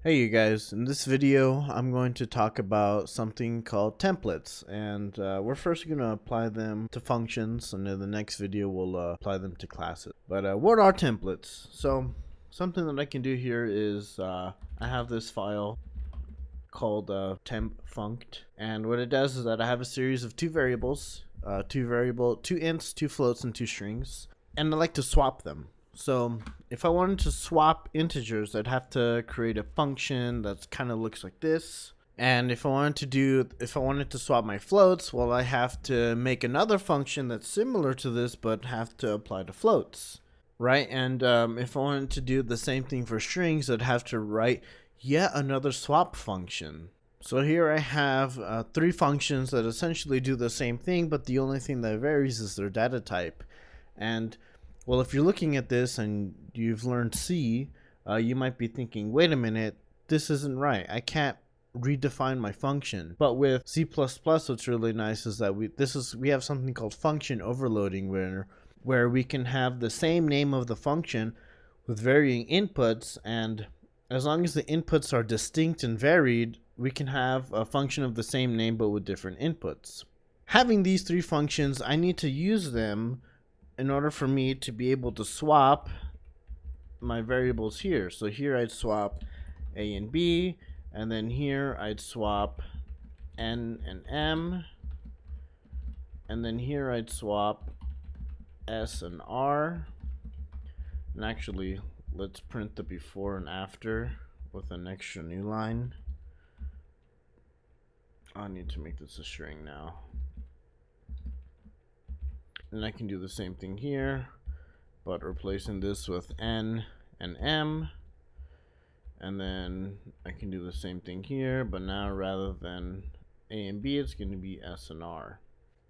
Hey you guys, in this video I'm going to talk about something called templates, and we're first going to apply them to functions, and in the next video we'll apply them to classes. But what are templates? So something that I can do here is I have this file called temp.funct, and what it does is that I have a series of two variables, two ints, two floats, and two strings, and I like to swap them. So if I wanted to swap integers, I'd have to create a function that kind of looks like this. And if I wanted to swap my floats, well, I have to make another function that's similar to this, but have to apply to floats, right? And if I wanted to do the same thing for strings, I'd have to write yet another swap function. So here I have three functions that essentially do the same thing, but the only thing that varies is their data type. And well, if you're looking at this and you've learned C, you might be thinking, wait a minute, this isn't right. I can't redefine my function. But with C++, what's really nice is that we have something called function overloading, where we can have the same name of the function with varying inputs, and as long as the inputs are distinct and varied, we can have a function of the same name but with different inputs. Having these three functions, I need to use them in order for me to be able to swap my variables here. So here I'd swap A and B, and then here I'd swap N and M, and then here I'd swap S and R. And actually, let's print the before and after with an extra new line. I need to make this a string now. And I can do the same thing here, but replacing this with N and M. And then I can do the same thing here, but now rather than A and B, it's going to be S and R.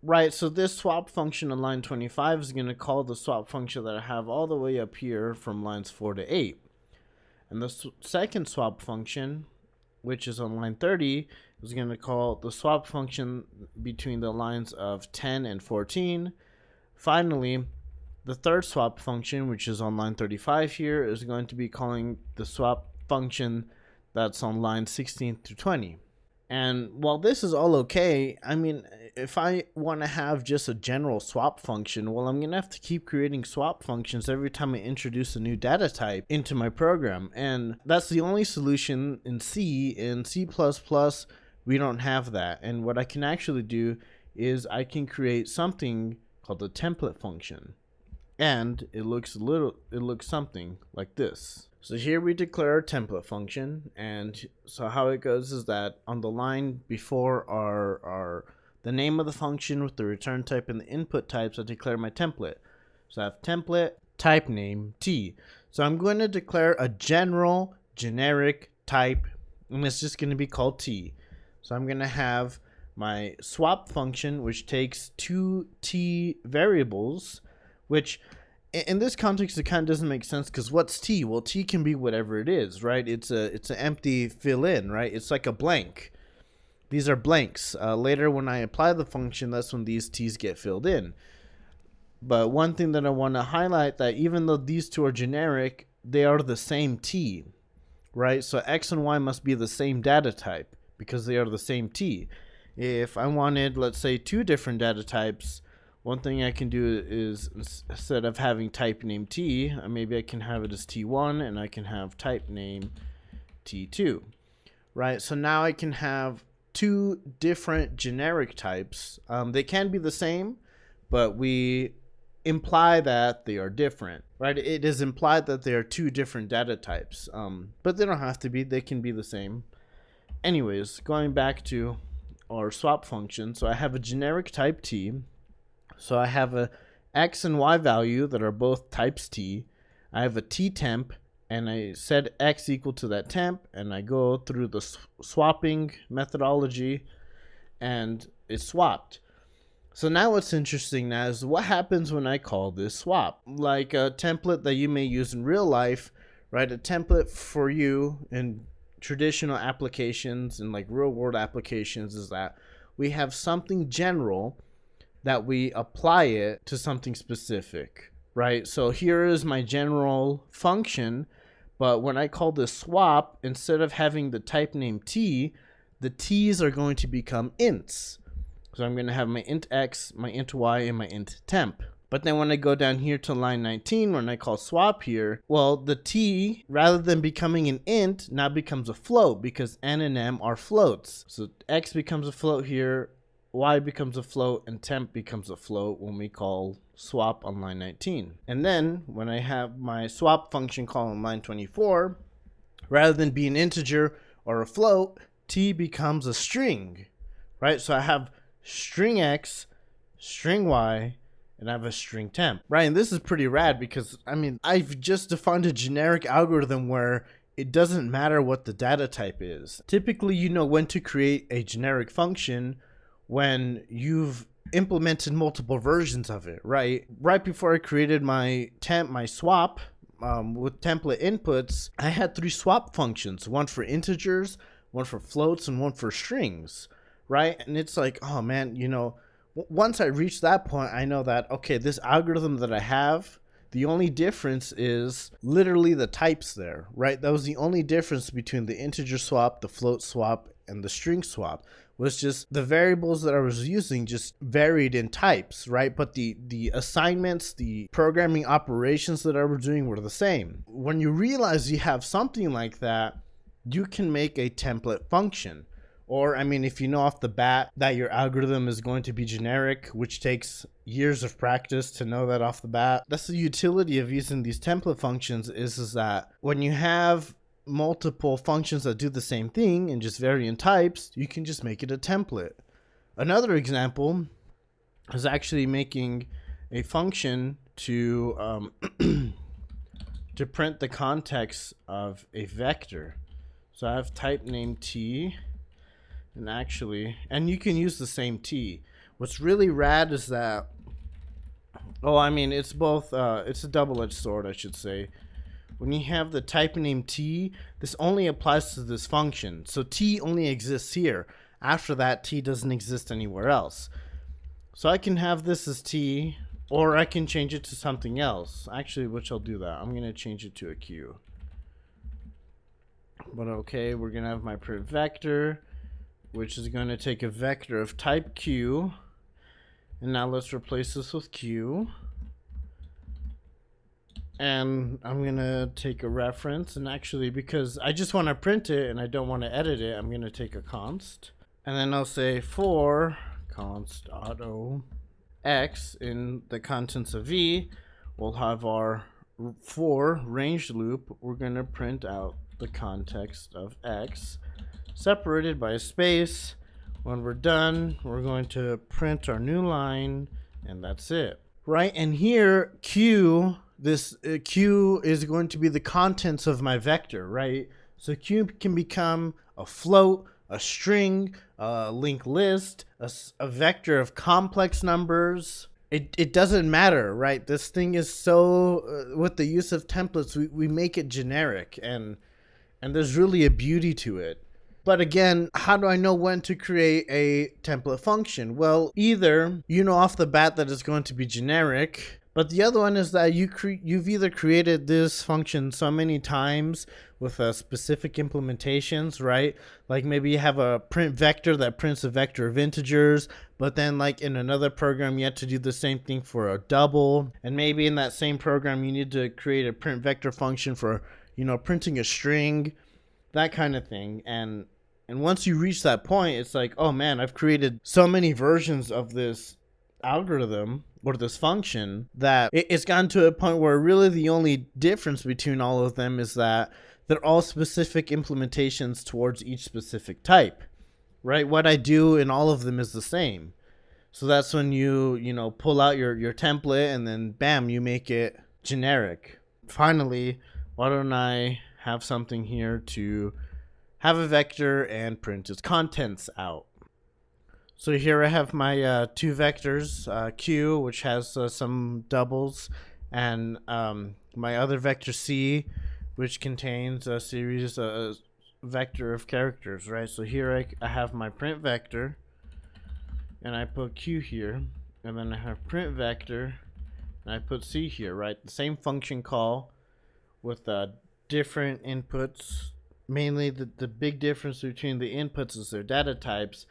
Right, so this swap function on line 25 is going to call the swap function that I have all the way up here from lines 4 to 8. And the second swap function, which is on line 30, is going to call the swap function between the lines of 10 and 14. Finally, the third swap function, which is on line 35 here, is going to be calling the swap function that's on line 16 through 20. And while this is all okay, I mean, if I want to have just a general swap function, well, I'm going to have to keep creating swap functions every time I introduce a new data type into my program. And that's the only solution in C. In C++, we don't have that. And what I can actually do is I can create something called the template function, and it looks something like this. So here we declare a template function, and so how it goes is that on the line before are the name of the function with the return type and the input types, I declare my template. So I have template type name T. So I'm going to declare a generic type, and it's just going to be called T. So I'm going to have my swap function, which takes two T variables, which in this context it kind of doesn't make sense, because what's T? Well, T can be whatever it is, right? It's an empty fill in, right? It's like a blank. These are blanks. Later when I apply the function, that's when these T's get filled in. But one thing that I want to highlight, that even though these two are generic, they are the same T, right? So X and Y must be the same data type because they are the same T. If I wanted, let's say, two different data types, one thing I can do is, instead of having type name T, maybe I can have it as T1, and I can have type name T2, right? So now I can have two different generic types. They can be the same, but we imply that they are different, right? It is implied that they are two different data types, but they don't have to be. They can be the same. Anyways, going back to our swap function, so I have a generic type T. So I have a X and Y value that are both types T. I have a T temp, and I set X equal to that temp, and I go through the swapping methodology, and it's swapped. So now what's interesting now is what happens when I call this swap. Like a template that you may use in real life, right? A template for you in traditional applications and like real world applications is that we have something general that we apply it to something specific, right? So here is my general function, But when I call this swap, instead of having the type name t, the t's are going to become ints. So I'm going to have my int x, my int y, and my int temp. But then when I go down here to line 19, when I call swap here, well, the t, rather than becoming an int, now becomes a float because n and m are floats. So x becomes a float here, y becomes a float, and temp becomes a float when we call swap on line 19. And then when I have my swap function call on line 24, rather than be an integer or a float, t becomes a string, right? So I have string x, string y, and I have a string temp, right? And this is pretty rad because, I mean, I've just defined a generic algorithm where it doesn't matter what the data type is. Typically, you know when to create a generic function when you've implemented multiple versions of it, right? Right before I created my swap with template inputs, I had 3 swap functions, one for integers, one for floats, and one for strings, right? And it's like, oh man, you know, once I reach that point, I know that, okay, this algorithm that I have, the only difference is literally the types there, right? That was the only difference between the integer swap, the float swap, and the string swap, was just the variables that I was using just varied in types, right? But the assignments, the programming operations that I was doing were the same. When you realize you have something like that, you can make a template function. Or, I mean, if you know off the bat that your algorithm is going to be generic, which takes years of practice to know that off the bat, that's the utility of using these template functions is that when you have multiple functions that do the same thing and just vary in types, you can just make it a template. Another example is actually making a function to to print the context of a vector. So I have type name t, and you can use the same t. What's really rad is that, it's both, it's a double-edged sword, I should say. When you have the type name t, this only applies to this function. So t only exists here. After that, t doesn't exist anywhere else. So I can have this as t, or I can change it to something else. Actually, which I'll do that. I'm going to change it to a q. But okay, we're going to have my print vector, which is going to take a vector of type q. And now let's replace this with q. And I'm going to take a reference, and actually, because I just want to print it and I don't want to edit it, I'm going to take a const. And then I'll say for const auto x in the contents of v, we'll have our for range loop. We're going to print out the context of x separated by a space. When we're done, we're going to print our new line, and that's it, right? And here q, this q is going to be the contents of my vector, right? So q can become a float, a string, a linked list, a vector of complex numbers. It doesn't matter, right? This thing is so with the use of templates, we make it generic, and there's really a beauty to it. But again, how do I know when to create a template function? Well, either you know off the bat that it's going to be generic, but the other one is that you've either created this function so many times with specific implementations, right? Like maybe you have a print vector that prints a vector of integers, but then like in another program you have to do the same thing for a double, and maybe in that same program you need to create a print vector function for, you know, printing a string, that kind of thing. And once you reach that point, it's like, oh man, I've created so many versions of this algorithm or this function that it's gotten to a point where really the only difference between all of them is that they're all specific implementations towards each specific type, right? What I do in all of them is the same. So that's when you pull out your template, and then bam, you make it generic. Finally, why don't I have something here to have a vector and print its contents out. So here I have my 2 vectors, q, which has some doubles, and my other vector c, which contains a series vector of characters, right? So here I have my print vector, and I put q here, and then I have print vector, and I put c here, right? The same function call with different inputs. Mainly the big difference between the inputs is their data types,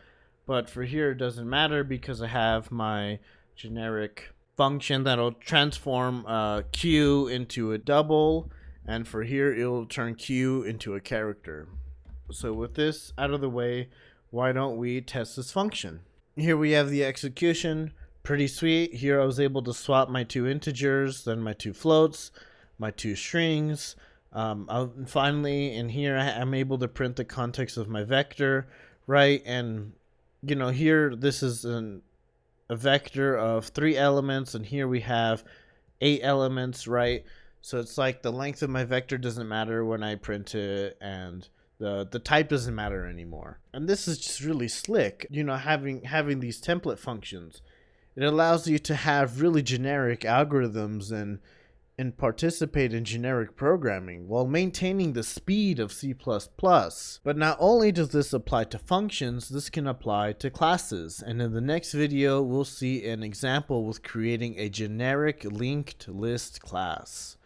but for here it doesn't matter because I have my generic function that'll transform Q into a double, and for here it'll turn Q into a character. So with this out of the way, why don't we test this function? Here we have the execution. Pretty sweet. Here I was able to swap my two integers, then my two floats, my two strings. Finally, in here, I'm able to print the context of my vector, right? And, you know, here, this is a vector of 3 elements, and here we have 8 elements, right? So it's like the length of my vector doesn't matter when I print it, and the type doesn't matter anymore. And this is just really slick, you know, having these template functions. It allows you to have really generic algorithms and participate in generic programming while maintaining the speed of C++. But not only does this apply to functions, this can apply to classes. And in the next video, we'll see an example with creating a generic linked list class.